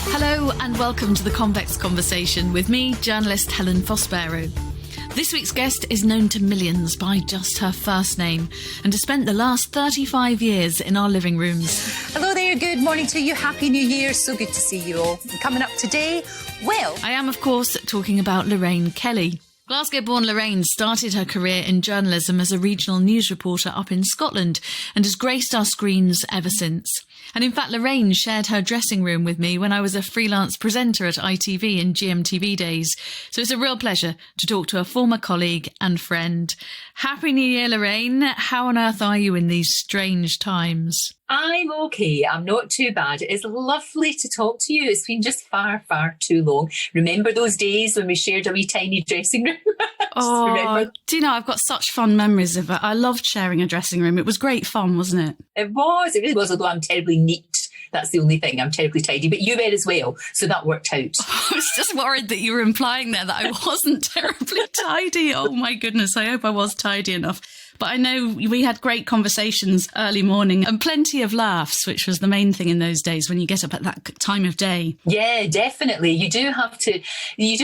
Hello and welcome to The Convex Conversation with me, journalist Helen Fossbarrow. This week's guest is known to millions by just her first name and has spent the last 35 years in our living rooms. Hello there, good morning to you, Happy New Year, so good to see you all. And coming up today, well... I am, of course, talking about Lorraine Kelly. Glasgow-born Lorraine started her career in journalism as a regional news reporter up in Scotland and has graced our screens ever since. And in fact, Lorraine shared her dressing room with me when I was a freelance presenter at ITV in GMTV days. So it's a real pleasure to talk to a former colleague and friend. Happy New Year, Lorraine. How on earth are you in these strange times? I'm okay. I'm not too bad. It's lovely to talk to you. It's been just far, far too long. Remember those days when we shared a wee tiny dressing room? Oh, do you know, I've got such fun memories of it. I loved sharing a dressing room. It was great fun, wasn't it? It was. It really was, although I'm terribly neat. That's the only thing. I'm terribly tidy. But you were as well, so that worked out. I was just worried that you were implying there that I wasn't terribly tidy. Oh, my goodness. I hope I was tidy enough. But I know we had great conversations early morning and plenty of laughs, which was the main thing in those days when you get up at that time of day. Yeah, definitely. You do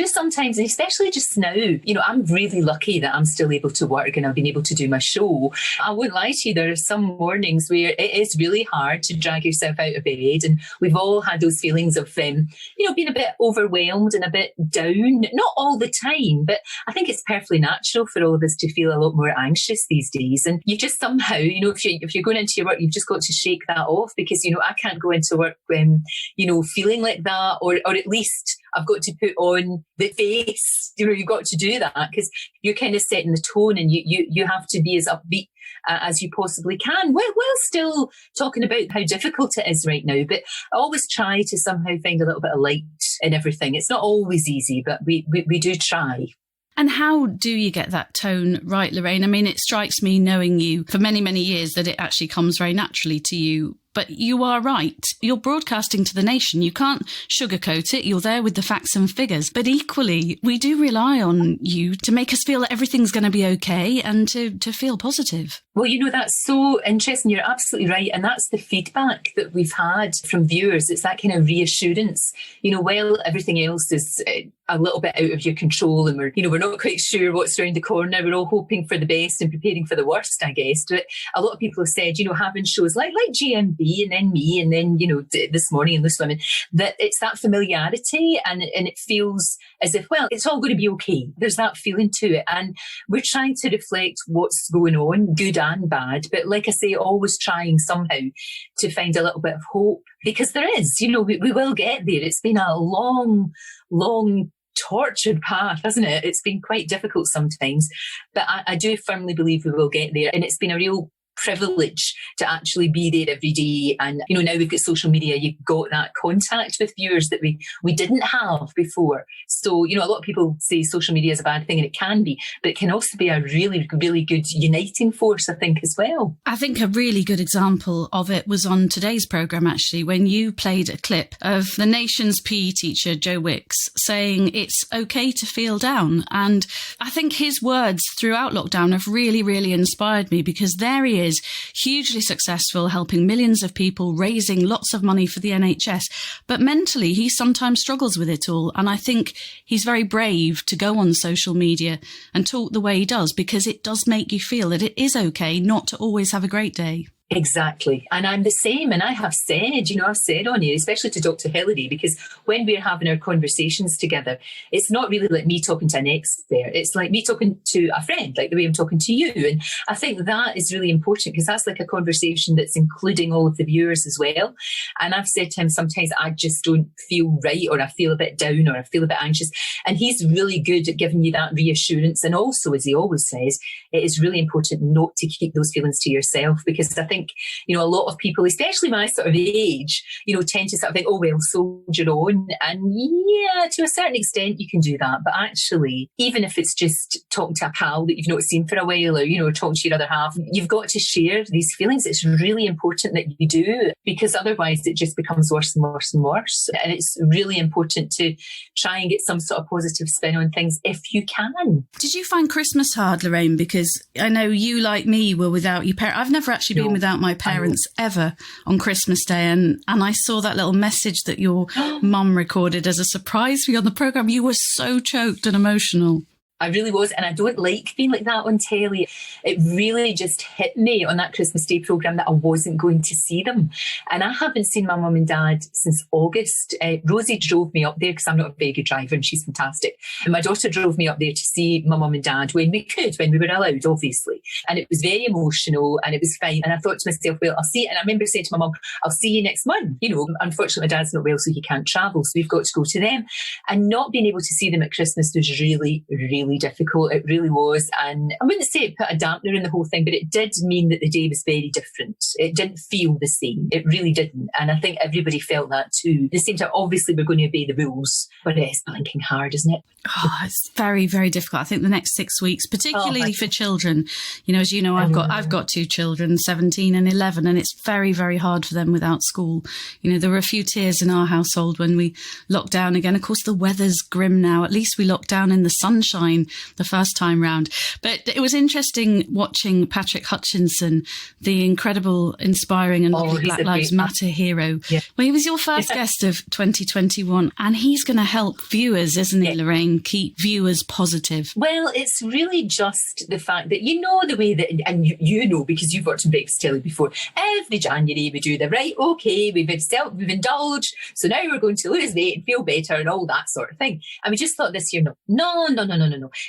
sometimes, and especially just now, you know, I'm really lucky that I'm still able to work and I've been able to do my show. I wouldn't lie to you, there are some mornings where it is really hard to drag yourself out of bed, and we've all had those feelings of, being a bit overwhelmed and a bit down. Not all the time, but I think it's perfectly natural for all of us to feel a lot more anxious these days, and you just somehow, if you're going into your work, you've just got to shake that off, because I can't go into work feeling like that, or at least I've got to put on the face. You've got to do that because you're kind of setting the tone, and you have to be as upbeat as you possibly can, while still talking about how difficult it is right now. But I always try to somehow find a little bit of light in everything. It's not always easy, but we do try. And how do you get that tone right, Lorraine? I mean, it strikes me, knowing you for many, many years, that it actually comes very naturally to you. But you are right. You're broadcasting to the nation. You can't sugarcoat it. You're there with the facts and figures. But equally, we do rely on you to make us feel that everything's going to be okay and to feel positive. Well, that's so interesting. You're absolutely right. And that's the feedback that we've had from viewers. It's that kind of reassurance, while everything else is a little bit out of your control, and we're not quite sure what's around the corner. We're all hoping for the best and preparing for the worst, I guess. But a lot of people have said, having shows like GMB and then me and then, this morning and this woman, that it's that familiarity and it feels as if, well, it's all going to be okay. There's that feeling to it. And we're trying to reflect what's going on, good and bad. But like I say, always trying somehow to find a little bit of hope, because there is, we will get there. It's been a long, tortured path, hasn't it? It's been quite difficult sometimes, but I do firmly believe we will get there. And it's been a real privilege to actually be there every day. And now we've got social media, you've got that contact with viewers that we didn't have before. So a lot of people say social media is a bad thing, and it can be, but it can also be a really, really good uniting force, I think, as well. I think a really good example of it was on today's programme, actually, when you played a clip of the nation's PE teacher, Joe Wicks, saying it's okay to feel down. And I think his words throughout lockdown have really, really inspired me, because there he is, hugely successful, helping millions of people, raising lots of money for the NHS. But mentally, he sometimes struggles with it all. And I think he's very brave to go on social media and talk the way he does, because it does make you feel that it is okay not to always have a great day. Exactly. And I'm the same. And I have said, I've said on here, especially to Dr. Hillary, because when we're having our conversations together, it's not really like me talking to an expert. It's like me talking to a friend, like the way I'm talking to you. And I think that is really important, because that's like a conversation that's including all of the viewers as well. And I've said to him, sometimes I just don't feel right, or I feel a bit down, or I feel a bit anxious. And he's really good at giving you that reassurance. And also, as he always says, it is really important not to keep those feelings to yourself, because I think think, a lot of people, especially my sort of age, tend to sort of think, oh, well, soldier on. And yeah, to a certain extent, you can do that. But actually, even if it's just talking to a pal that you've not seen for a while, or, talking to your other half, you've got to share these feelings. It's really important that you do, because otherwise it just becomes worse and worse and worse. And it's really important to try and get some sort of positive spin on things if you can. Did you find Christmas hard, Lorraine? Because I know you, like me, were without your parents. I've never actually been without my parents ever on Christmas Day. And I saw that little message that your mum recorded as a surprise for you on the programme. You were so choked and emotional. I really was, and I don't like being like that on telly. It really just hit me on that Christmas Day programme that I wasn't going to see them. And I haven't seen my mum and dad since August. Rosie drove me up there because I'm not a very good driver and she's fantastic. And my daughter drove me up there to see my mum and dad when we could, when we were allowed, obviously. And it was very emotional and it was fine. And I thought to myself, well, I'll see. And I remember saying to my mum, I'll see you next month. Unfortunately, my dad's not well, so he can't travel. So we've got to go to them. And not being able to see them at Christmas was really, really difficult. It really was. And I wouldn't say it put a dampener in the whole thing, but it did mean that the day was very different. It didn't feel the same. It really didn't. And I think everybody felt that too. At the same time, obviously we're going to obey the rules, but it's blinking hard, isn't it? Oh, it's very, very difficult. I think the next 6 weeks, particularly for children, as you know, I've got two children, 17 and 11, and it's very, very hard for them without school. There were a few tears in our household when we locked down again. Of course, the weather's grim now. At least we locked down in the sunshine the first time round. But it was interesting watching Patrick Hutchinson, the incredible, inspiring and lovely Black Lives Matter hero. Yeah. Well, he was your first guest of 2021, and he's going to help viewers, isn't he, Lorraine, keep viewers positive? Well, it's really just the fact that the way that, and because you've worked in breakfast telly before, every January we do we've indulged, so now we're going to lose weight and feel better and all that sort of thing. And we just thought this year, no.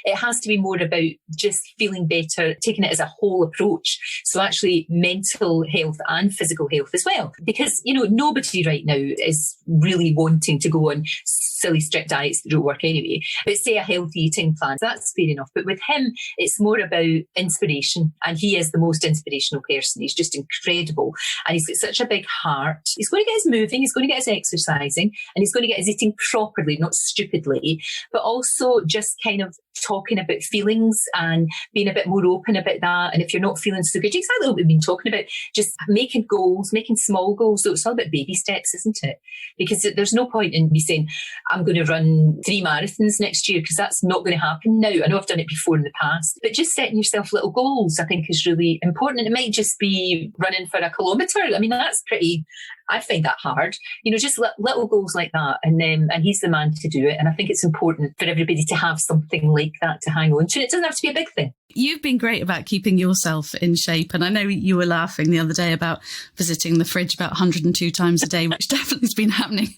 It has to be more about just feeling better, taking it as a whole approach. So actually mental health and physical health as well. Because, nobody right now is really wanting to go on silly strict diets that don't work anyway. But say a healthy eating plan, that's fair enough. But with him, it's more about inspiration. And he is the most inspirational person. He's just incredible. And he's got such a big heart. He's going to get his moving, he's going to get his exercising, and he's going to get his eating properly, not stupidly, but also just kind of talking about feelings and being a bit more open about that. And if you're not feeling so good, exactly what we've been talking about, just making goals, making small goals. So it's all about baby steps, isn't it? Because there's no point in me saying, I'm going to run 3 marathons next year, because that's not going to happen now. I know I've done it before in the past, but just setting yourself little goals, I think, is really important. And it might just be running for a kilometre. I mean, I find that hard, just little goals like that. And he's the man to do it. And I think it's important for everybody to have something like that to hang on to. It doesn't have to be a big thing. You've been great about keeping yourself in shape. And I know you were laughing the other day about visiting the fridge about 102 times a day, which definitely has been happening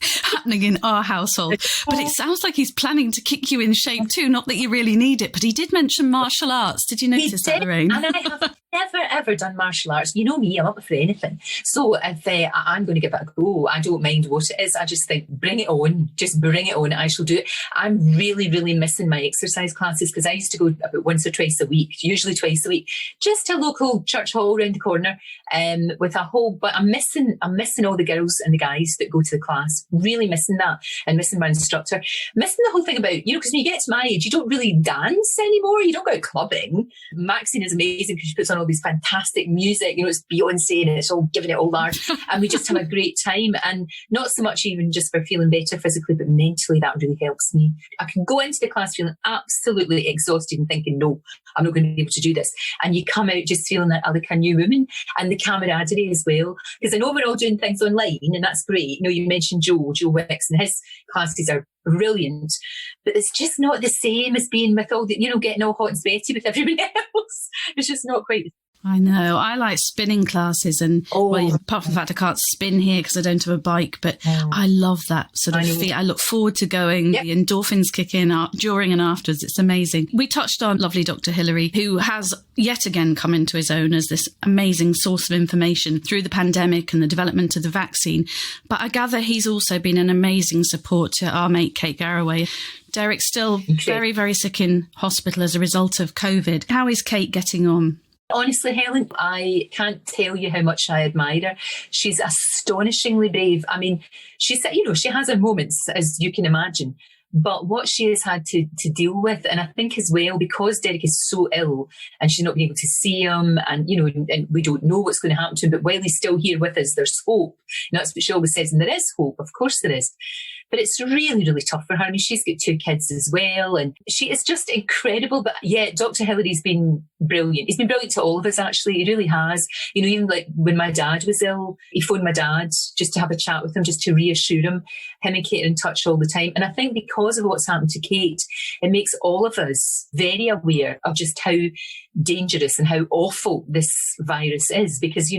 in our household. But it sounds like he's planning to kick you in shape too. Not that you really need it, but he did mention martial arts. Did you notice that, Lorraine? And I have never, ever done martial arts. You know me, I'm up for anything. So if I'm going to give it a go, I don't mind what it is. I just think, bring it on. Just bring it on. I shall do it. I'm really, really missing my exercise classes, because I used to go about once or twice a week, usually twice a week, just to a local church hall around the corner, with a whole, but I'm missing all the girls and the guys that go to the class, really missing that, and missing my instructor, missing the whole thing about, because when you get to my age, you don't really dance anymore, you don't go out clubbing. Maxine is amazing because she puts on all these fantastic music, it's Beyonce and it's all giving it all large, and we just have a great time. And not so much even just for feeling better physically, but mentally, that really helps me. I can go into the class feeling absolutely exhausted and thinking, no, I'm not going to be able to do this. And you come out just feeling like a new woman, and the camaraderie as well. Because I know we're all doing things online, and that's great. You mentioned Joe Wicks, and his classes are brilliant, but it's just not the same as being with all the, getting all hot and sweaty with everybody else. It's just not quite. I know. I like spinning classes, and apart from the fact I can't spin here because I don't have a bike, but I love that sort of feel. I look forward to going. Yep. The endorphins kick in during and afterwards. It's amazing. We touched on lovely Dr. Hilary, who has yet again come into his own as this amazing source of information through the pandemic and the development of the vaccine. But I gather he's also been an amazing support to our mate Kate Garraway. Derek's still very, very sick in hospital as a result of COVID. How is Kate getting on? Honestly, Helen, I can't tell you how much I admire her. She's astonishingly brave. I mean, she's, she has her moments, as you can imagine. But what she has had to deal with, and I think as well, because Derek is so ill and she's not been able to see him, and and we don't know what's going to happen to him, but while he's still here with us, there's hope. And that's what she always says, and there is hope, of course there is. But it's really, really tough for her. I mean, she's got 2 kids as well, and she is just incredible. But yeah, Dr. Hillary's been brilliant. He's been brilliant to all of us, actually. He really has. Even like when my dad was ill, he phoned my dad just to have a chat with him, just to reassure him. Him and Kate are in touch all the time. And I think because of what's happened to Kate, it makes all of us very aware of just how dangerous and how awful this virus is, because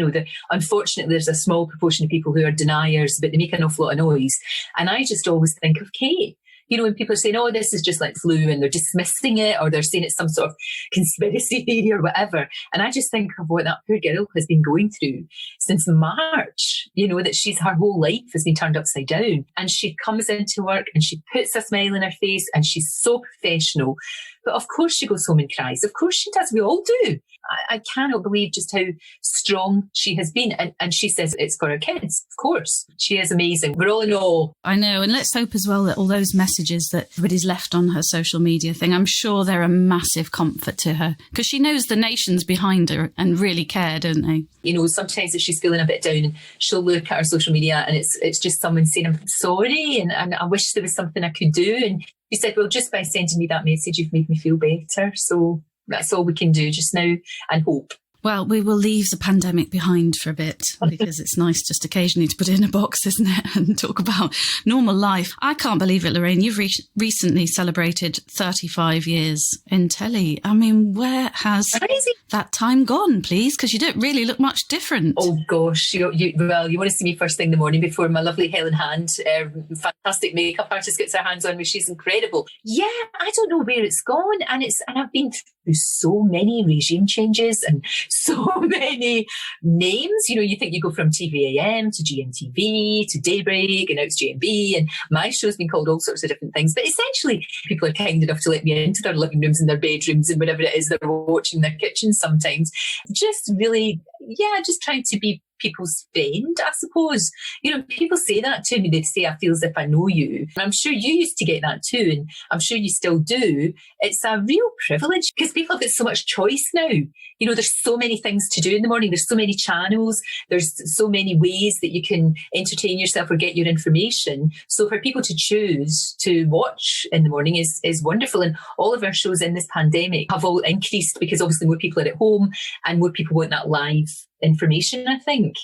unfortunately there's a small proportion of people who are deniers, but they make an awful lot of noise. And I just always think of Kate. When people are saying, oh, this is just like flu, and they're dismissing it, or they're saying it's some sort of conspiracy theory or whatever. And I just think of what that poor girl has been going through since March, that her whole life has been turned upside down. And she comes into work and she puts a smile on her face and she's so professional. But of course she goes home and cries. Of course she does. We all do. I cannot believe just how strong she has been. And she says it's for her kids. Of course. She is amazing. We're all in awe. I know. And let's hope as well that all those messages that everybody's left on her social media thing, I'm sure they're a massive comfort to her, because she knows the nation's behind her and really care, don't they? Sometimes if she's feeling a bit down, she'll look at her social media and it's just someone saying, I'm sorry, and I wish there was something I could do. And she said, well, just by sending me that message, you've made me feel better. So that's all we can do just now, and hope. Well, we will leave the pandemic behind for a bit, because it's nice just occasionally to put it in a box, isn't it, and talk about normal life. I can't believe it, Lorraine. You've recently celebrated 35 years in telly. I mean, where has that time gone, please? Because you don't really look much different. Oh, gosh. You want to see me first thing in the morning before my lovely Helen Hand, fantastic makeup artist, gets her hands on me. She's incredible. Yeah, I don't know where it's gone. And I've been through so many regime changes and so many names. You think you go from TVAM to GMTV to Daybreak, and now it's GMB, and my show's been called all sorts of different things. But essentially, people are kind enough to let me into their living rooms and their bedrooms and whatever it is they're watching in their kitchens sometimes. Just really, just trying to be people's friend, I suppose. People say that to me. They say, I feel as if I know you. And I'm sure you used to get that too, and I'm sure you still do. It's a real privilege because people have got so much choice now. There's so many things to do in the morning. There's so many channels. There's so many ways that you can entertain yourself or get your information. So for people to choose to watch in the morning is wonderful. And all of our shows in this pandemic have all increased because obviously more people are at home and more people want that live information, I think.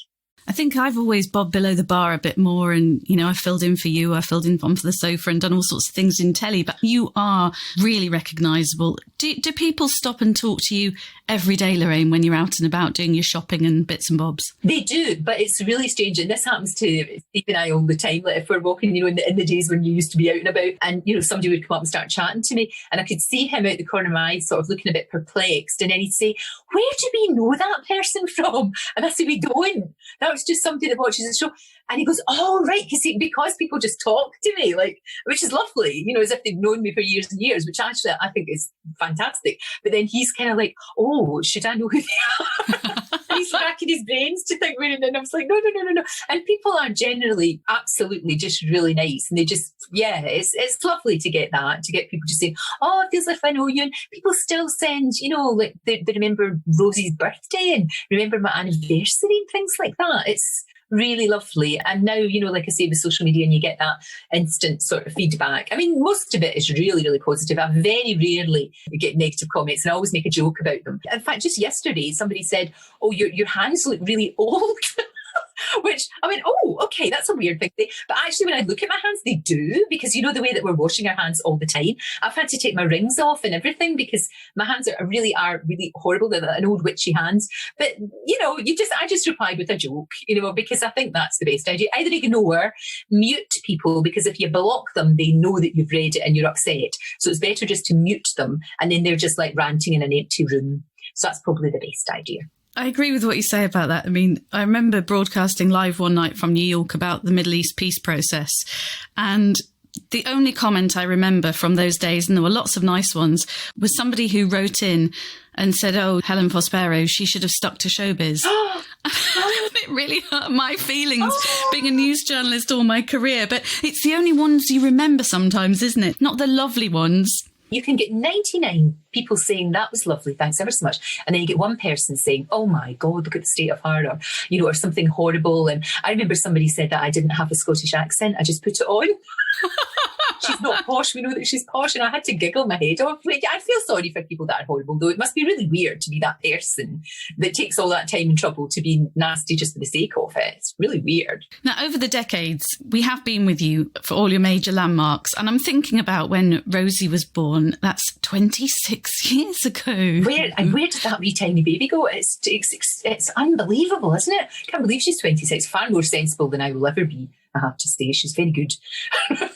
I think I've always bobbed below the bar a bit more, and, I filled in for you, I filled in onto the sofa and done all sorts of things in telly, but you are really recognisable. Do people stop and talk to you every day, Lorraine, when you're out and about doing your shopping and bits and bobs? They do, but it's really strange, and this happens to Steve and I all the time. Like if we're walking, in the days when you used to be out and about, and, somebody would come up and start chatting to me, and I could see him out the corner of my eye sort of looking a bit perplexed, and then he'd say, where do we know that person from? And I say, we don't. That was just somebody that watches the show. And he goes, oh, right, because people just talk to me, which is lovely, as if they've known me for years and years, which actually I think is fantastic. But then he's kind of like, oh, should I know who they are? And he's racking his brains to think where, and then I was like, no. And people are generally absolutely just really nice. And they just, it's lovely to get that, to get people just saying, oh, it feels like I know you. And people still send, they remember Rosie's birthday and remember my anniversary and things like that. It's really lovely. And now, like I say, with social media, and you get that instant sort of feedback. I mean, most of it is really, really positive. I very rarely get negative comments, and I always make a joke about them. In fact, just yesterday, somebody said, oh, your hands look really old. Which, I mean, oh, okay, that's a weird thing. But actually, when I look at my hands, they do, because the way that we're washing our hands all the time, I've had to take my rings off and everything because my hands are really horrible. They're an old witchy hands. But, I just reply with a joke, because I think that's the best idea. Either ignore, mute people, because if you block them, they know that you've read it and you're upset. So it's better just to mute them, and then they're just like ranting in an empty room. So that's probably the best idea. I agree with what you say about that. I mean, I remember broadcasting live one night from New York about the Middle East peace process, and The only comment I remember from those days, and there were lots of nice ones, was somebody who wrote in and said, oh, Helen Prospero, she should have stuck to showbiz. It really hurt my feelings being a news journalist all my career. But it's the only ones you remember sometimes, isn't it? Not the lovely ones. You can get 99 people saying that was lovely, thanks ever so much. And then you get one person saying, oh my God, look at the state of her, or, or something horrible. And I remember somebody said that I didn't have a Scottish accent. I just put it on. She's not posh. We know that she's posh. And I had to giggle my head off. I feel sorry for people that are horrible, though. It must be really weird to be that person that takes all that time and trouble to be nasty just for the sake of it. It's really weird. Now, over the decades, we have been with you for all your major landmarks. And I'm thinking about when Rosie was born. That's 26 years ago. Where did that wee tiny baby go? It's unbelievable, isn't it? I can't believe she's 26. Far more sensible than I will ever be, I have to say. She's very good.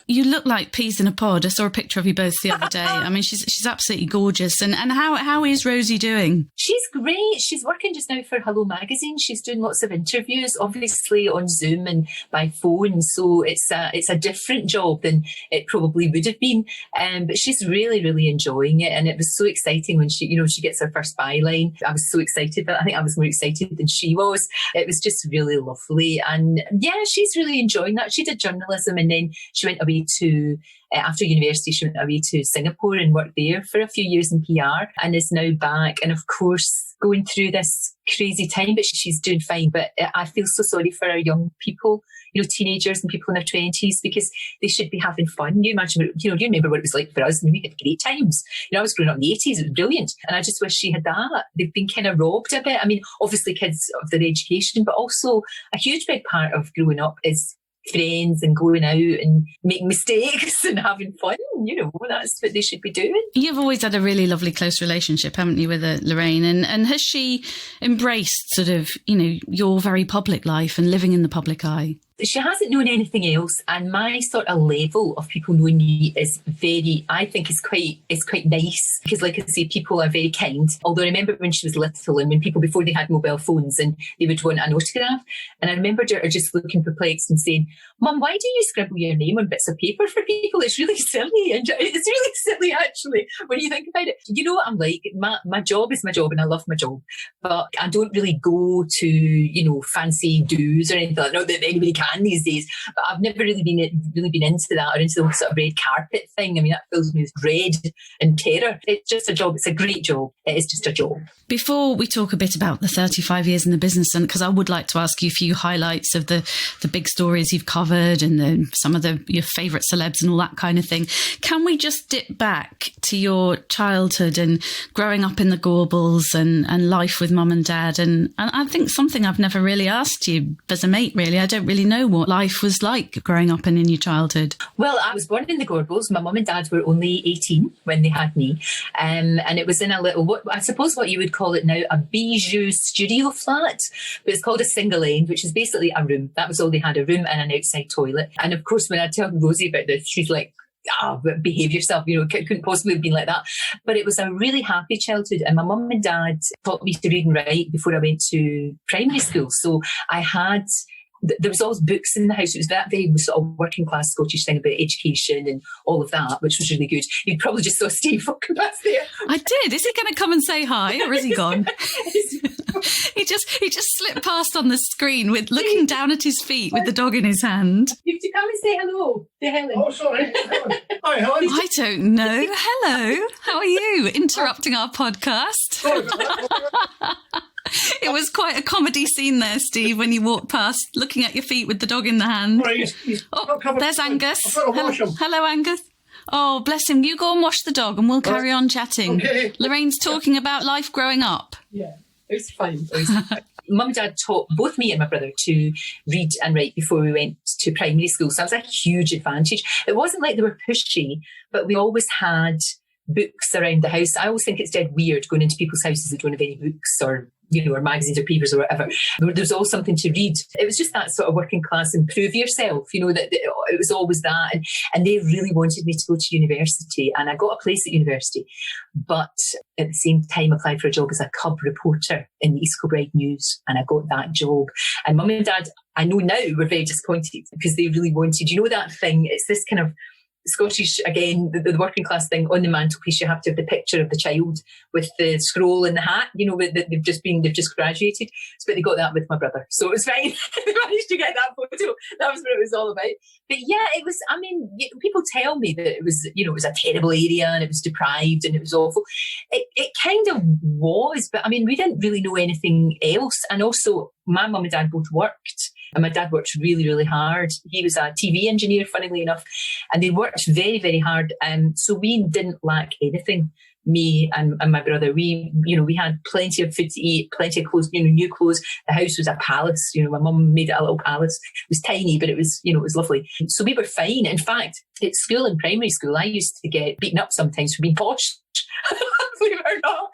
You look like peas in a pod. I saw a picture of you both the other day. I mean, she's absolutely gorgeous. And how is Rosie doing? She's great. She's working just now for Hello Magazine. She's doing lots of interviews, obviously on Zoom and by phone. So it's a different job than it probably would have been. But she's really, really enjoying it. And it was so exciting when she gets her first byline. I was so excited, but I think I was more excited than she was. It was just really lovely. And yeah, she's really enjoying that. She did journalism, and then she went away to, after university, she went away to Singapore and worked there for a few years in PR, and is now back. And of course, going through this crazy time, but she's doing fine. But I feel so sorry for our young people, teenagers and people in their 20s, because they should be having fun. You imagine, you remember what it was like for us, and we had great times. I was growing up in the 80s, it was brilliant. And I just wish she had that. They've been kind of robbed a bit. I mean, obviously kids of their education, but also a huge big part of growing up is friends and going out and making mistakes and having fun. That's what they should be doing. You've always had a really lovely close relationship, haven't you, with Lorraine? And has she embraced sort of, your very public life and living in the public eye? She hasn't known anything else, and my sort of level of people knowing me is I think is quite nice, because like I say, people are very kind. Although I remember when she was little, and when people, before they had mobile phones, and they would want an autograph, and I remembered her just looking perplexed and saying, Mum, why do you scribble your name on bits of paper for people? It's really silly. And it's really silly, actually, when you think about it. You know what I'm like? My job is my job, and I love my job, but I don't really go to, fancy do's or anything like that. Not that anybody can these days, but I've never really been into that, or into the sort of red carpet thing. I mean, that fills me with dread and terror. It's just a job. It's a great job. It is just a job. Before we talk a bit about the 35 years in the business, and because I would like to ask you a few highlights of the big stories you've covered and some of your favourite celebs and all that kind of thing, can we just dip back to your childhood and growing up in the Gorbals and life with mum and dad? And I think something I've never really asked you as a mate, really. I don't really know what life was like growing up in your childhood. Well, I was born in the Gorbals. My mum and dad were only 18 when they had me. And it was in a little, what you would call it now, a bijou studio flat. But it's called a single end, which is basically a room. That was all they had, a room and an outside toilet. And of course, when I tell Rosie about this, she's like, behave yourself, couldn't possibly have been like that. But it was a really happy childhood, and my mum and dad taught me to read and write before I went to primary school. So there was always books in the house. It was that very sort of working class Scottish thing about education and all of that, which was really good. You probably just saw Steve walking past there. I did. Is he going to come and say hi, or is he gone? He just slipped past on the screen with looking down at his feet with the dog in his hand. You have to come and say hello to Helen. Oh, sorry. Hi, Helen. I don't know. Hello. How are you? Interrupting our podcast. It was quite a comedy scene there, Steve, when you walked past, looking at your feet with the dog in the hand. There's Angus. Hello, Angus. Oh, bless him. You go and wash the dog and we'll carry on chatting. Okay. Lorraine's talking about life growing up. Yeah, it was fun. Mum and Dad taught both me and my brother to read and write before we went to primary school. So that was a huge advantage. It wasn't like they were pushy, but we always had books around the house. I always think it's dead weird going into people's houses that don't have any books or magazines or papers or whatever. There's always something to read. It was just that sort of working class, improve yourself, that it was always that. And they really wanted me to go to university, and I got a place at university. But at the same time, I applied for a job as a cub reporter in the East Kilbride News, and I got that job. And Mum and Dad, I know now, were very disappointed because they really wanted, that thing, it's this kind of Scottish, again, the working class thing on the mantelpiece, you have to have the picture of the child with the scroll and the hat, they've just graduated. But they got that with my brother. So it was fine. They managed to get that photo. That was what it was all about. But yeah, it was, people tell me that it was a terrible area and it was deprived and it was awful. It kind of was, but we didn't really know anything else. And also, my mum and dad both worked. And my dad worked really, really hard. He was a TV engineer, funnily enough. And they worked very, very hard. So we didn't lack anything. Me and my brother, we had plenty of food to eat, plenty of clothes, new clothes. The house was a palace. My mum made it a little palace. It was tiny, but it was lovely. So we were fine. In fact, at school and primary school, I used to get beaten up sometimes for being posh. Believe it or not.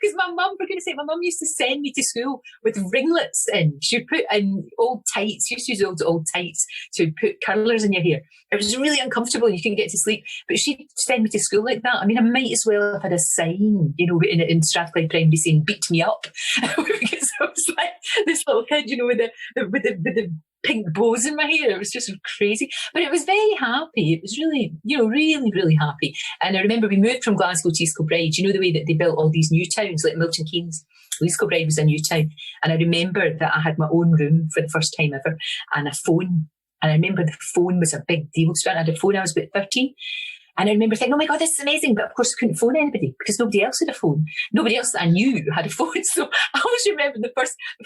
Because my mum used to send me to school with ringlets in. She would put in old tights. She used to use old tights to put curlers in your hair. It was really uncomfortable. You couldn't get to sleep. But she'd send me to school like that. I might as well have had a sign, in Strathclyde Primary saying, beat me up. Because I was like this little kid, with the pink bows in my hair. It was just crazy. But it was very happy. It was really, really, really happy. And I remember we moved from Glasgow to East Kilbride. The way that they built all these new towns like Milton Keynes. East Kilbride was a new town. And I remember that I had my own room for the first time ever and a phone. And I remember the phone was a big deal. So I had a phone. I was about 13. And I remember thinking, oh my God, this is amazing. But of course, I couldn't phone anybody because nobody else had a phone. Nobody else that I knew had a phone. So I always remember the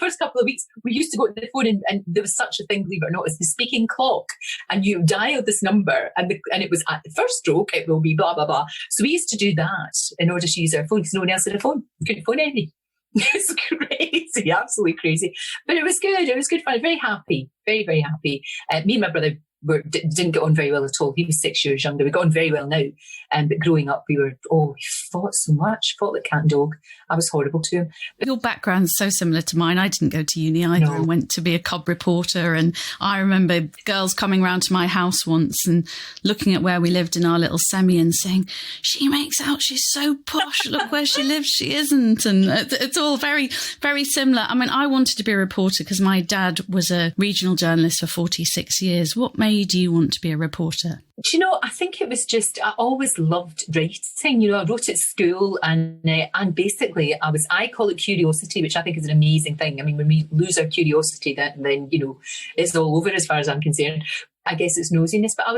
first couple of weeks, we used to go to the phone and there was such a thing, believe it or not, as the speaking clock. And you dial this number and it was at the first stroke, it will be blah, blah, blah. So we used to do that in order to use our phone because no one else had a phone. We couldn't phone anybody. It was crazy, absolutely crazy. But it was good. It was good fun. Very happy. Very, very happy. Me and my brother didn't get on very well at all. He was 6 years younger. We got on very well now. But growing up, we fought so much, fought like cat and dog. I was horrible to him. Your background's so similar to mine. I didn't go to uni either and went to be a cub reporter. And I remember girls coming round to my house once and looking at where we lived in our little semi and saying, she makes out she's so posh. Look where she lives. She isn't. And it's all very, very similar. I wanted to be a reporter because my dad was a regional journalist for 46 years. What made you want to be a reporter? I think it was just, I always loved writing. I wrote at school and basically I call it curiosity, which I think is an amazing thing. When we lose our curiosity, then it's all over as far as I'm concerned. I guess it's nosiness, but I've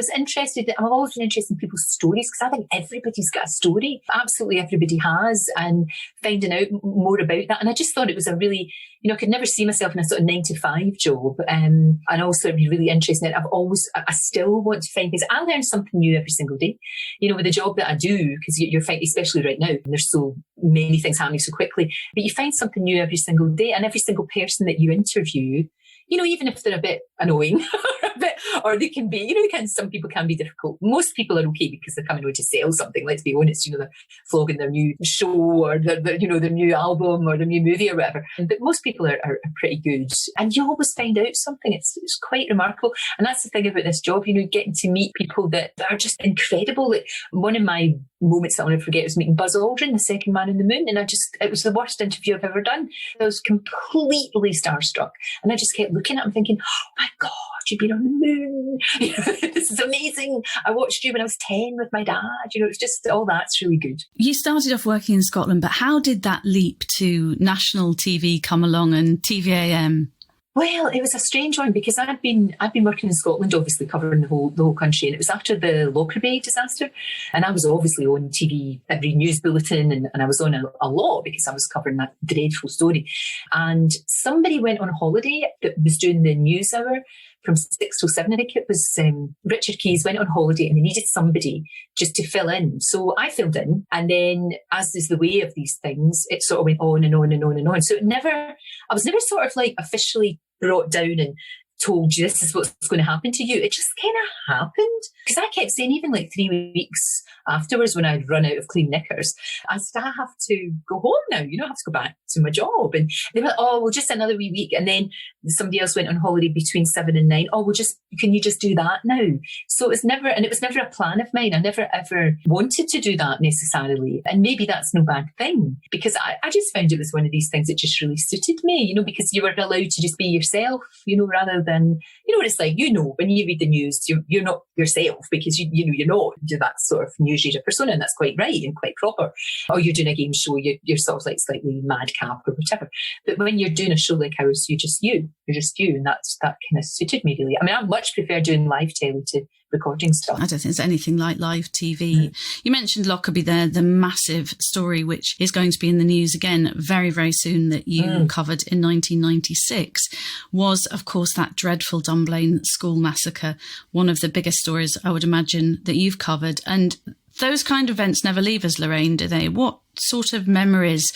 always been interested in people's stories because I think everybody's got a story. Absolutely everybody has, and finding out more about that. And I just thought it was a really, I could never see myself in a sort of 9-to-5 job. And also it'd be really interesting. I still want to find things. I learn something new every single day, with the job that I do, because you're finding, especially right now, there's so many things happening so quickly, but you find something new every single day, and every single person that you interview, even if they're a bit annoying or they can be, some people can be difficult. Most people are okay because they're coming out to sell something, let's be honest, they're flogging their new show or their new album or their new movie or whatever. But most people are pretty good. And you always find out something. It's quite remarkable. And that's the thing about this job, getting to meet people that are just incredible. Like, one of my moments that I'll never forget was meeting Buzz Aldrin, the second man on the moon. And it was the worst interview I've ever done. I was completely starstruck. And I just kept looking at him thinking, oh my God, you've been on the moon. This is amazing. I watched you when I was 10 with my dad. It's just all that's really good. You started off working in Scotland, but how did that leap to national TV come along and TVAM? Well, it was a strange one because I'd been working in Scotland, obviously covering the whole country, and it was after the Lockerbie disaster, and I was obviously on TV, every news bulletin, and I was on a lot because I was covering that dreadful story. And somebody went on holiday that was doing the news hour from 6 till 7, I think it was. Richard Keys went on holiday and they needed somebody just to fill in. So I filled in, and then, as is the way of these things, it sort of went on and on and on and on. So I was never sort of like officially brought down and told you this is what's going to happen to you. It just kind of happened. Because I kept saying, even like 3 weeks afterwards when I'd run out of clean knickers, I said, I have to go home now. I have to go back to my job. And they were like, oh, well, just another wee week. And then somebody else went on holiday between 7 and 9. Oh, well, can you just do that now? So it was never a plan of mine. I never ever wanted to do that necessarily. And maybe that's no bad thing, because I just found it was one of these things that just really suited me, because you were allowed to just be yourself, rather than, what it's like, when you read the news, you're not yourself because you're not. You're that sort of news reader persona, and that's quite right and quite proper. Or you're doing a game show, you're sort of like slightly madcap or whatever. But when you're doing a show like ours, you're just you, and that kind of suited me really. I mean, I much prefer doing live telly to recording stuff. I don't think it's anything like live TV. You mentioned Lockerbie there, the massive story which is going to be in the news again very, very soon that you covered in 1996 was, of course, that dreadful Dunblane school massacre, one of the biggest stories I would imagine that you've covered. And those kind of events never leave us, Lorraine, do they? What sort of memories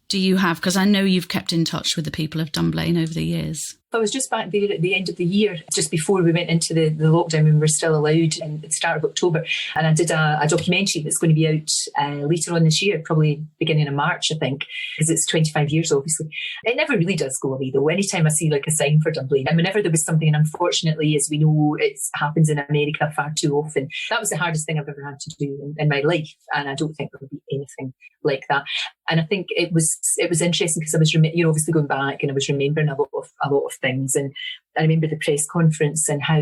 do you have? Because I know you've kept in touch with the people of Dunblane over the years. I was just back there at the end of the year, just before we went into the lockdown when we were still allowed at the start of October. And I did a documentary that's going to be out later on this year, probably beginning of March, I think, because it's 25 years, obviously. It never really does go away, though. Anytime I see like a sign for Dunblane, and whenever there was something, and unfortunately, as we know, it happens in America far too often. That was the hardest thing I've ever had to do in my life. And I don't think there will be anything like that. And I think it was interesting because I was, obviously going back, and I was remembering a lot of things. And I remember the press conference and how,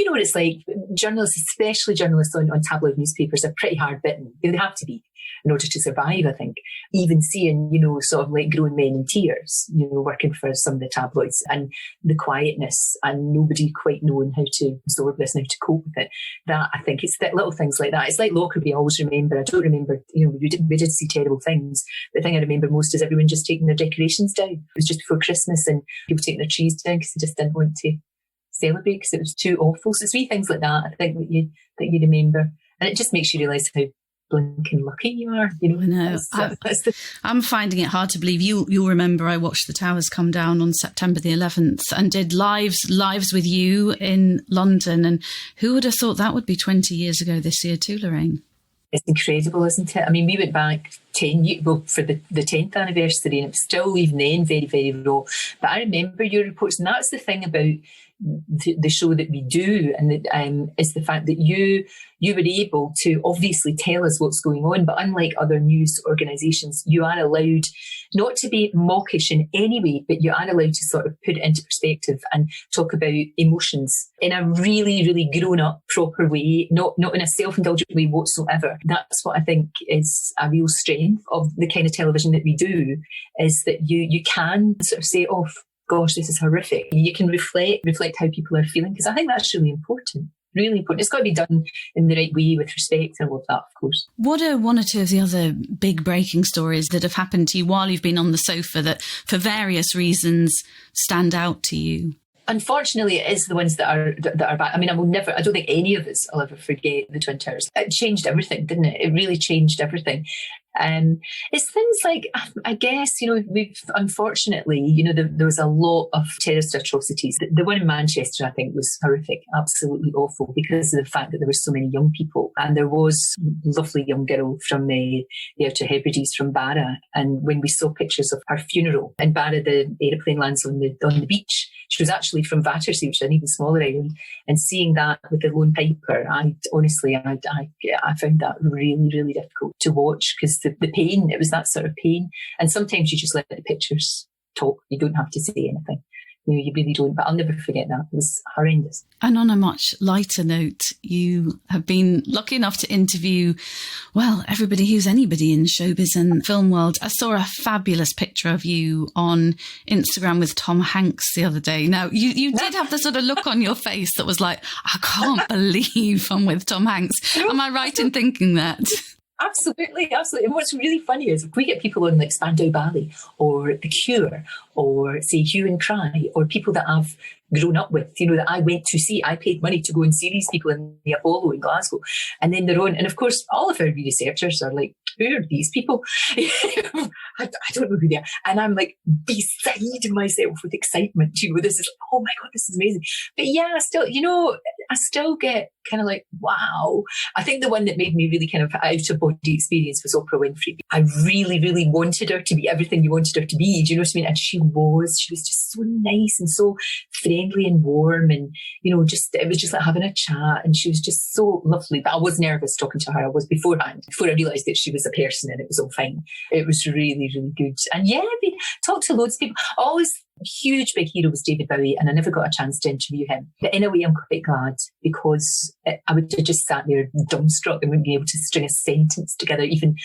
what it's like, journalists, especially journalists on tabloid newspapers, are pretty hard bitten. They have to be in order to survive, I think. Even seeing, sort of like grown men in tears, working for some of the tabloids, and the quietness and nobody quite knowing how to absorb this and how to cope with it. That, I think, it's that little things like that. It's like Lockerbie, I always remember. I don't remember, we did see terrible things. The thing I remember most is everyone just taking their decorations down. It was just before Christmas, and people taking their trees down because they just didn't want to celebrate because it was too awful. So it's wee things like that, I think, that you remember. And it just makes you realise how blinking lucky you are. I know. I'm finding it hard to believe. You'll remember I watched the towers come down on September the 11th and did lives with you in London. And who would have thought that would be 20 years ago this year too, Lorraine? It's incredible, isn't it? I mean, we went back 10 years, for the 10th anniversary, and it was still even then very, very raw. But I remember your reports, and that's the thing about the show that we do, and is the fact that you were able to obviously tell us what's going on, but unlike other news organisations, you are allowed not to be mawkish in any way, but you are allowed to sort of put it into perspective and talk about emotions in a really, really grown-up, proper way, not in a self-indulgent way whatsoever. That's what I think is a real strength of the kind of television that we do, is that you can sort of say, oh, gosh, this is horrific. You can reflect how people are feeling, because I think that's really important. Really important. It's got to be done in the right way, with respect and all of that, of course. What are one or two of the other big breaking stories that have happened to you while you've been on the sofa that, for various reasons, stand out to you? Unfortunately, it is the ones that are bad. I mean, I don't think any of us will ever forget the Twin Towers. It changed everything, didn't it? It really changed everything. It's things like, I guess, we've unfortunately, there was a lot of terrorist atrocities. The one in Manchester, I think, was horrific, absolutely awful, because of the fact that there were so many young people. And there was a lovely young girl from the Outer Hebrides, from Barra. And when we saw pictures of her funeral in Barra, the aeroplane lands on the beach. She was actually from Battersea, which is an even smaller island. And seeing that with the lone piper, I found that really, really difficult to watch, because the pain, it was that sort of pain. And sometimes you just let the pictures talk. You don't have to say anything. You really don't. But I'll never forget that. It was horrendous. And on a much lighter note, you have been lucky enough to interview, well, everybody who's anybody in showbiz and film world. I saw a fabulous picture of you on Instagram with Tom Hanks the other day. Now, you did have the sort of look on your face that was like, I can't believe I'm with Tom Hanks. Am I right in thinking that? Absolutely, absolutely. And what's really funny is if we get people on like Spandau Ballet or The Cure or, say, Hue and Cry, or people that I've grown up with, that I went to see. I paid money to go and see these people in the Apollo in Glasgow. And then they're on. And of course, all of our researchers are like, who are these people? I don't know who they are. And I'm like beside myself with excitement. This is, oh my God, this is amazing. But yeah, still, I still get kind of like, wow. I think the one that made me really kind of out of body experience was Oprah Winfrey. I really, really wanted her to be everything you wanted her to be. Do you know what I mean? And she was just so nice and so friendly and warm, and, you know, it was just like having a chat, and she was just so lovely. But I was nervous talking to her. I was beforehand, before I realised that she was a person, and it was all fine. It was really, really good. And yeah, we talked to loads of people. Always huge big hero was David Bowie, and I never got a chance to interview him. But in a way, I'm quite glad, because I would have just sat there dumbstruck and wouldn't be able to string a sentence together, even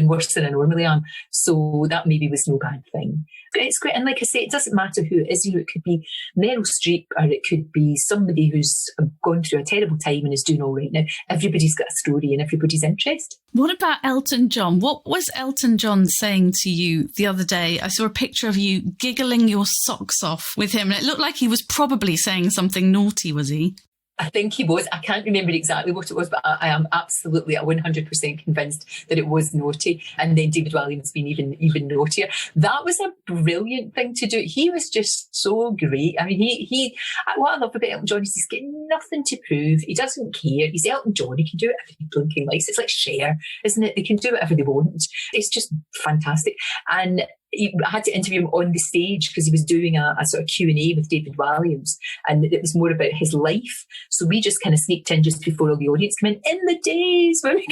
worse than I normally am. So that maybe was no bad thing. But it's great. And like I say, it doesn't matter who it is. You know, it could be Meryl Streep, or it could be somebody who's gone through a terrible time and is doing all right now. Everybody's got a story and everybody's interested. What about Elton John? What was Elton John saying to you the other day? I saw a picture of you giggling your socks off with him, and it looked like he was probably saying something naughty, was he? I think he was. I can't remember exactly what it was, but I am absolutely 100% convinced that it was naughty. And then David Walliams being even naughtier. That was a brilliant thing to do. He was just so great. I mean, what I love about Elton John is he's got nothing to prove. He doesn't care. He's Elton John. He can do whatever he blinking likes. It's like Cher, isn't it? They can do whatever they want. It's just fantastic. And I had to interview him on the stage because he was doing a sort of Q&A with David Walliams, and it was more about his life. So we just kind of sneaked in just before all the audience came in the days when we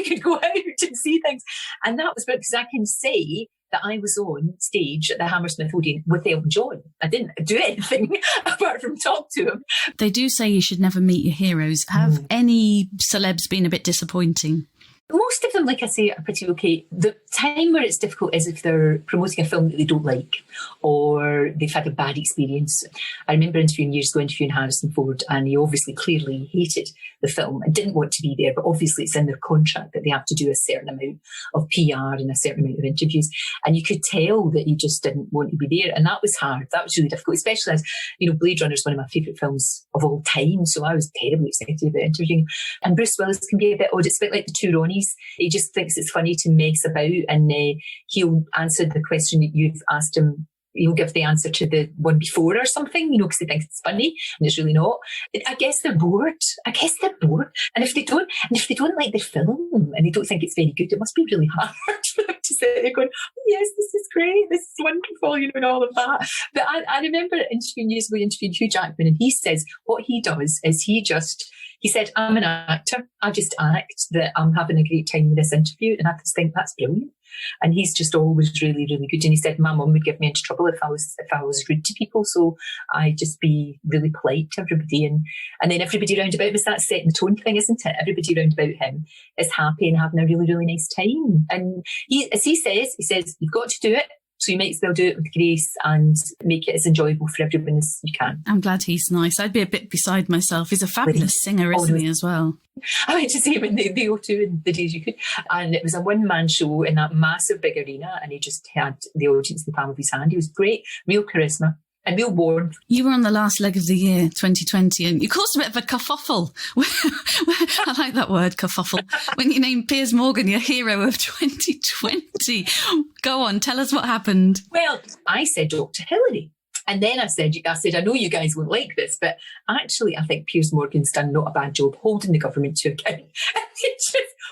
could go out and see things. And that was because I can say that I was on stage at the Hammersmith Odeon with Elton John. I didn't do anything apart from talk to him. They do say you should never meet your heroes. Have any celebs been a bit disappointing? Most of them, like I say, are pretty okay. The time where it's difficult is if they're promoting a film that they don't like, or they've had a bad experience. I remember interviewing Harrison Ford, and he obviously clearly hated the film and didn't want to be there, but obviously it's in their contract that they have to do a certain amount of PR and a certain amount of interviews. And you could tell that he just didn't want to be there. And that was hard. That was really difficult, especially as, you know, Blade Runner is one of my favourite films of all time. So I was terribly excited about interviewing. And Bruce Willis can be a bit odd. It's a bit like the two Ronnies. He just thinks it's funny to mess about, and he'll answer the question that you've asked him. He'll give the answer to the one before or something, you know, because he thinks it's funny and it's really not. I guess they're bored. And if they don't like the film and they don't think it's very good, it must be really hard for them to sit there going, oh, yes, this is great, this is wonderful, you know, and all of that. But I remember interviewing Hugh Jackman, and he says what he does is he said, I'm an actor. I just act that I'm having a great time with this interview. And I just think that's brilliant. And he's just always really, really good. And he said, my mum would get me into trouble if I was rude to people. So I just be really polite to everybody. And then everybody round about us, that's setting the tone thing, isn't it? Everybody round about him is happy and having a really, really nice time. And as he says, you've got to do it. So you might as well do it with grace and make it as enjoyable for everyone as you can. I'm glad he's nice. I'd be a bit beside myself. He's a fabulous singer, isn't he, as well? I went to see him in the O2 in the days you could. And it was a one-man show in that massive big arena, and he just had the audience in the palm of his hand. He was great, real charisma. And real warm. You were on the last leg of the year, 2020, and you caused a bit of a kerfuffle. I like that word, kerfuffle. When you named Piers Morgan your hero of 2020. Go on, tell us what happened. Well, I said Dr. Hillary. And then I said, I know you guys won't like this, but actually I think Piers Morgan's done not a bad job holding the government to account.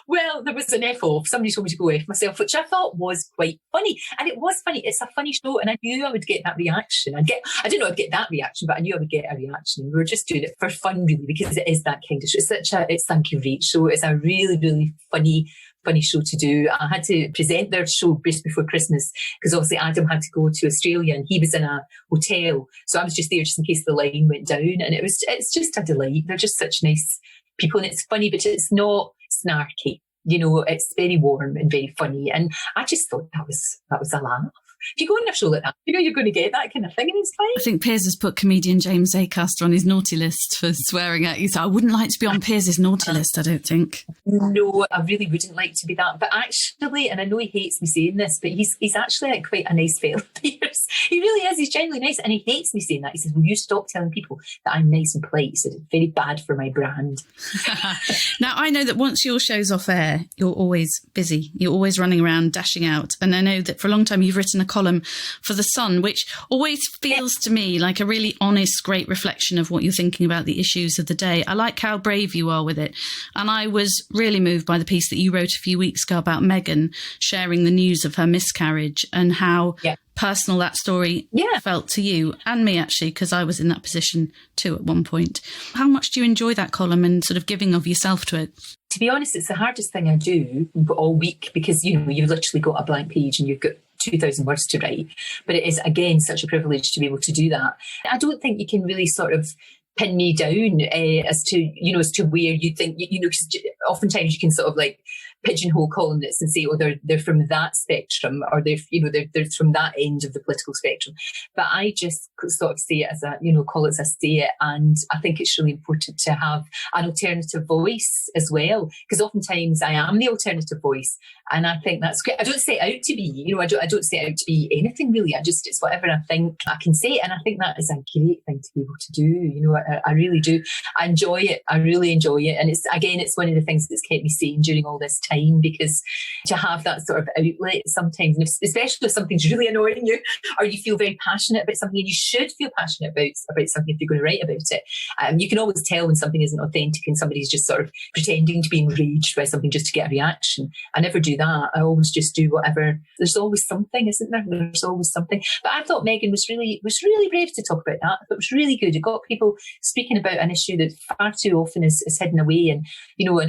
Well, there was an F-off. Somebody told me to go F myself, which I thought was quite funny. And it was funny. It's a funny show, and I knew I would get that reaction. I didn't know I'd get that reaction, but I knew I would get a reaction. We were just doing it for fun, really, because it is that kind of show. It's such a great show. It's a really, really funny show to do. I had to present their show just before Christmas because obviously Adam had to go to Australia and he was in a hotel. So I was just there just in case the line went down, and it's just a delight. They're just such nice people, and it's funny, but it's not snarky. You know, it's very warm and very funny. And I just thought that was a laugh. If you go on a show like that, you know you're going to get that kind of thing, and it's fine. I think Piers has put comedian James Acaster on his naughty list for swearing at you. So I wouldn't like to be on Piers' naughty list, I don't think. No, I really wouldn't like to be that. But actually, and I know he hates me saying this, but he's actually like quite a nice fellow, Piers. He really is. He's genuinely nice. And he hates me saying that. He says, will you stop telling people that I'm nice and polite? He said, it's very bad for my brand. Now, I know that once your show's off air, you're always busy. You're always running around, dashing out. And I know that for a long time you've written a column for The Sun, which always feels to me like a really honest, great reflection of what you're thinking about the issues of the day. I like how brave you are with it. And I was really moved by the piece that you wrote a few weeks ago about Meghan sharing the news of her miscarriage and how personal that story felt to you and me, actually, because I was in that position too at one point. How much do you enjoy that column and sort of giving of yourself to it? To be honest, it's the hardest thing I do all week because, you know, you've literally got a blank page and you've got 2,000 words to write. But it is, again, such a privilege to be able to do that. I don't think you can really sort of pin me down as to where you think, you know, 'cause oftentimes you can sort of like pigeonhole columnists and say, oh, they're from that spectrum, or they're from that end of the political spectrum. But I just sort of see it as call it as I see it. And I think it's really important to have an alternative voice as well, because oftentimes I am the alternative voice. And I think that's great. I don't set out to be, I don't set out to be anything really. It's whatever I think I can say. And I think that is a great thing to be able to do. I really do. I enjoy it. I really enjoy it. And it's one of the things that's kept me sane during all this time, because to have that sort of outlet sometimes, especially if something's really annoying you, or you feel very passionate about something, and you should feel passionate about something if you're going to write about it. You can always tell when something isn't authentic and somebody's just sort of pretending to be enraged by something just to get a reaction. I never do that. I always just do whatever. There's always something, isn't there? There's always something. But I thought Meghan was really brave to talk about that. I thought it was really good. It got people speaking about an issue that far too often is hidden away. And,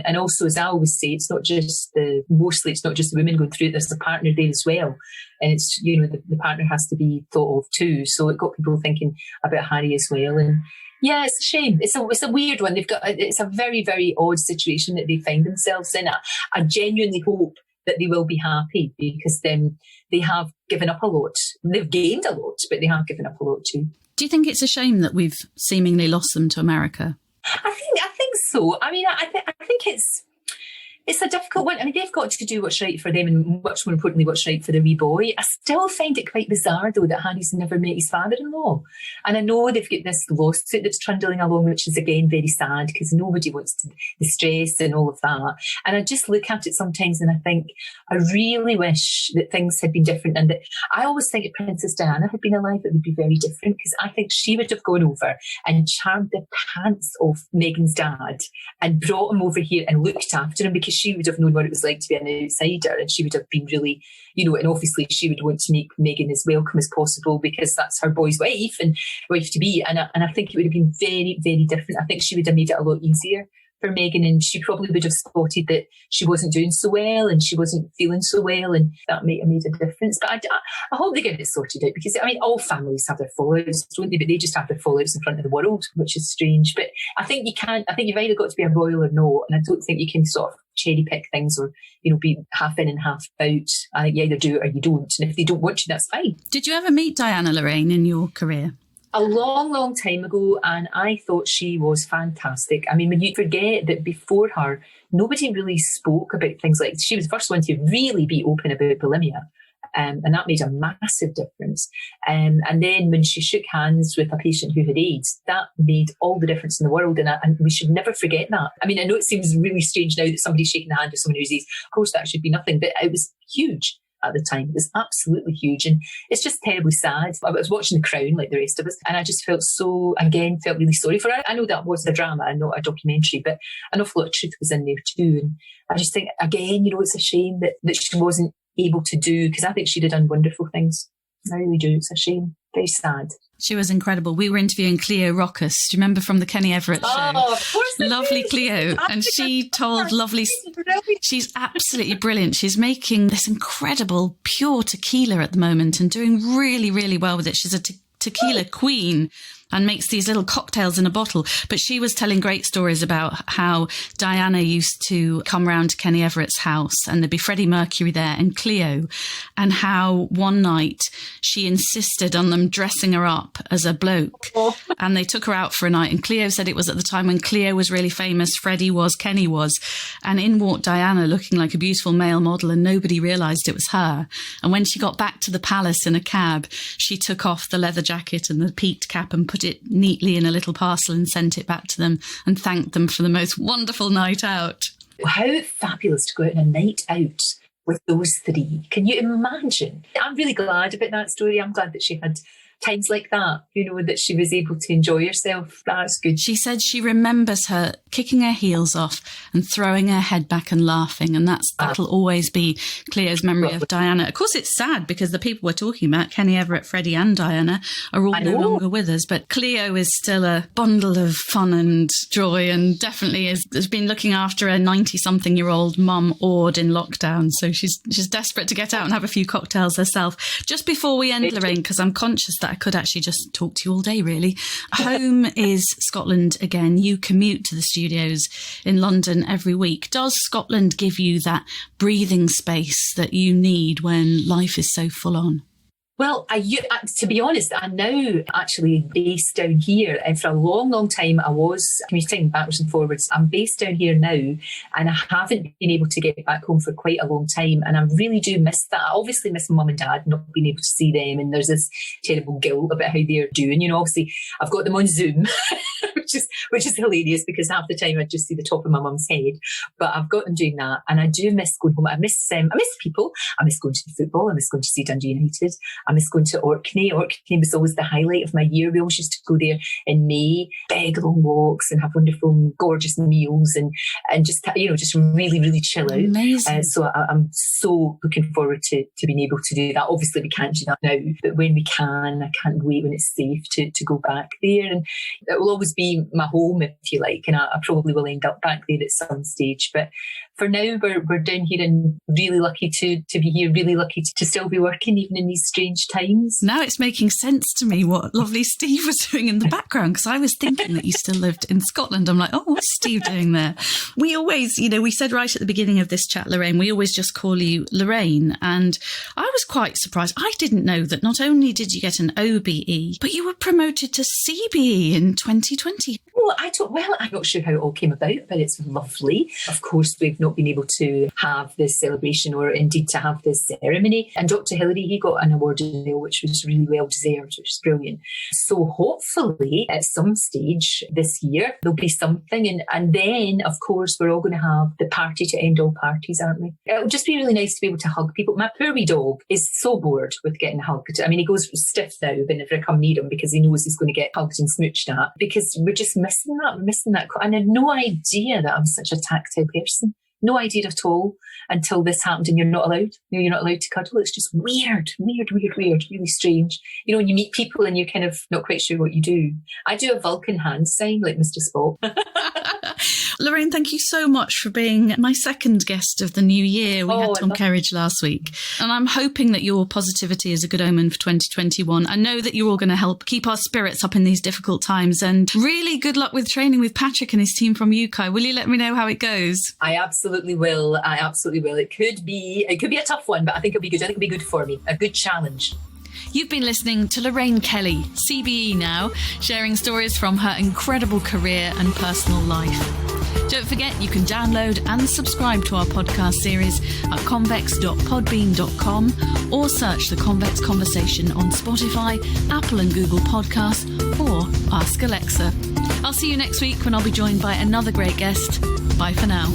and also, as I always say, it's not just mostly it's not just the women going through it, there's the partner there as well. And it's, the partner has to be thought of too. So it got people thinking about Harry as well. And yeah, it's a shame. It's a weird one. It's a very, very odd situation that they find themselves in. I genuinely hope that they will be happy, because then they have given up a lot. They've gained a lot, but they have given up a lot too. Do you think it's a shame that we've seemingly lost them to America? I think so. I mean, I think it's a difficult one. I mean, they've got to do what's right for them, and much more importantly, what's right for the wee boy. I still find it quite bizarre, though, that Harry's never met his father-in-law. And I know they've got this lawsuit that's trundling along, which is, again, very sad, because nobody wants the stress and all of that. And I just look at it sometimes and I think, I really wish that things had been different. And that I always think if Princess Diana had been alive, it would be very different, because I think she would have gone over and charmed the pants off Meghan's dad and brought him over here and looked after him, because she would have known what it was like to be an outsider, and she would have been really, and obviously she would want to make Meghan as welcome as possible, because that's her boy's wife and wife to be. And I think it would have been very, very different. I think she would have made it a lot easier for Meghan, and she probably would have spotted that she wasn't doing so well and she wasn't feeling so well, and that might have made a difference. But I hope they get it sorted out, because I mean, all families have their fallouts, don't they? But they just have their fallouts in front of the world, which is strange. But I think you've either got to be a royal or no, and I don't think you can sort of cherry pick things or be half in and half out. I think you either do it or you don't, and if they don't want you, that's fine. Did you ever meet Diana, Lorraine, in your career? A long, long time ago, and I thought she was fantastic. I mean, when you forget that before her, nobody really spoke about things like, she was the first one to really be open about bulimia, and that made a massive difference. And then when she shook hands with a patient who had AIDS, that made all the difference in the world, and we should never forget that. I mean, I know it seems really strange now that somebody's shaking the hand of someone who's AIDS. Of course, that should be nothing, but it was huge at the time. It was absolutely huge, and it's just terribly sad. I was watching The Crown like the rest of us, and I just felt really sorry for her. I know that was a drama and not a documentary, but an awful lot of truth was in there too. And I just think, again, it's a shame that she wasn't able to do, because I think she'd have done wonderful things. I really do. It's a shame. Very sad. She was incredible. We were interviewing Cleo Rockus. Do you remember from the Kenny Everett show? Oh, of course. Lovely Cleo. And she told lovely... She's absolutely brilliant. She's making this incredible pure tequila at the moment and doing really, really well with it. She's a tequila queen. and makes these little cocktails in a bottle. But she was telling great stories about how Diana used to come round to Kenny Everett's house and there'd be Freddie Mercury there and Cleo, and how one night she insisted on them dressing her up as a bloke. And they took her out for a night, and Cleo said it was at the time when Cleo was really famous, Freddie was, Kenny was. And in walked Diana looking like a beautiful male model, and nobody realised it was her. And when she got back to the palace in a cab, she took off the leather jacket and the peaked cap and put it neatly in a little parcel and sent it back to them and thanked them for the most wonderful night out. How fabulous to go out on a night out with those three. Can you imagine? I'm really glad about that story. I'm glad that she had times like that, that she was able to enjoy herself. That's good. She said she remembers her kicking her heels off and throwing her head back and laughing, and that'll always be Cleo's memory of Diana. Of course, it's sad because the people we're talking about, Kenny Everett, Freddie and Diana, are all no longer with us, but Cleo is still a bundle of fun and joy, and definitely has been looking after a 90-something-year-old mum awed in lockdown, so she's desperate to get out and have a few cocktails herself. Just before we end, Lorraine, because I'm conscious that I could actually just talk to you all day, really. Home is Scotland again. You commute to the studios in London every week. Does Scotland give you that breathing space that you need when life is so full on? Well, to be honest, I'm now actually based down here. And for a long, long time, I was commuting backwards and forwards. I'm based down here now, and I haven't been able to get back home for quite a long time. And I really do miss that. I obviously miss mum and dad, not being able to see them. And there's this terrible guilt about how they're doing. Obviously, I've got them on Zoom, which is hilarious because half the time I just see the top of my mum's head. But I've got them doing that. And I do miss going home. I miss people. I miss going to the football. I miss going to see Dundee United. I miss going to Orkney. Orkney was always the highlight of my year. We always used to go there in May, big long walks and have wonderful, gorgeous meals and just, just really, really chill out. Amazing. So I'm so looking forward to being able to do that. Obviously, we can't do that now, but when we can, I can't wait when it's safe to go back there. And it will always be my home, if you like, and I probably will end up back there at some stage. But for now, we're down here and really lucky to be here, really lucky to still be working even in these strange times. Now it's making sense to me what lovely Steve was doing in the background, because I was thinking that you still lived in Scotland. I'm like, oh, what's Steve doing there? We always, we said right at the beginning of this chat, Lorraine, we always just call you Lorraine. And I was quite surprised. I didn't know that not only did you get an OBE, but you were promoted to CBE in 2020. I'm not sure how it all came about, but it's lovely. Of course, we've not been able to have this celebration or indeed to have this ceremony. And Dr. Hillary, he got an award in Hill, which was really well deserved, which is brilliant. So hopefully at some stage this year, there'll be something. And then, of course, we're all going to have the party to end all parties, aren't we? It'll just be really nice to be able to hug people. My poor wee dog is so bored with getting hugged. I mean, he goes stiff now whenever I come near him because he knows he's going to get hugged and smooched at, because we're just missing that. We're missing that. And I had no idea that I'm such a tactile person. No idea at all until this happened, and you're not allowed. You're not allowed to cuddle. It's just weird, really strange. When you meet people and you're kind of not quite sure what you do. I do a Vulcan hand sign like Mr. Spock. Lorraine, thank you so much for being my second guest of the new year. We had Tom Kerridge last week, and I'm hoping that your positivity is a good omen for 2021. I know that you're all going to help keep our spirits up in these difficult times, and really good luck with training with Patrick and his team from UK. Will you let me know how it goes? I absolutely will. It could be a tough one, but I think it'll be good. I think it'll be good for me. A good challenge. You've been listening to Lorraine Kelly, CBE now, sharing stories from her incredible career and personal life. Don't forget you can download and subscribe to our podcast series at convex.podbean.com or search The Convex Conversation on Spotify, Apple and Google Podcasts, or Ask Alexa. I'll see you next week when I'll be joined by another great guest. Bye for now.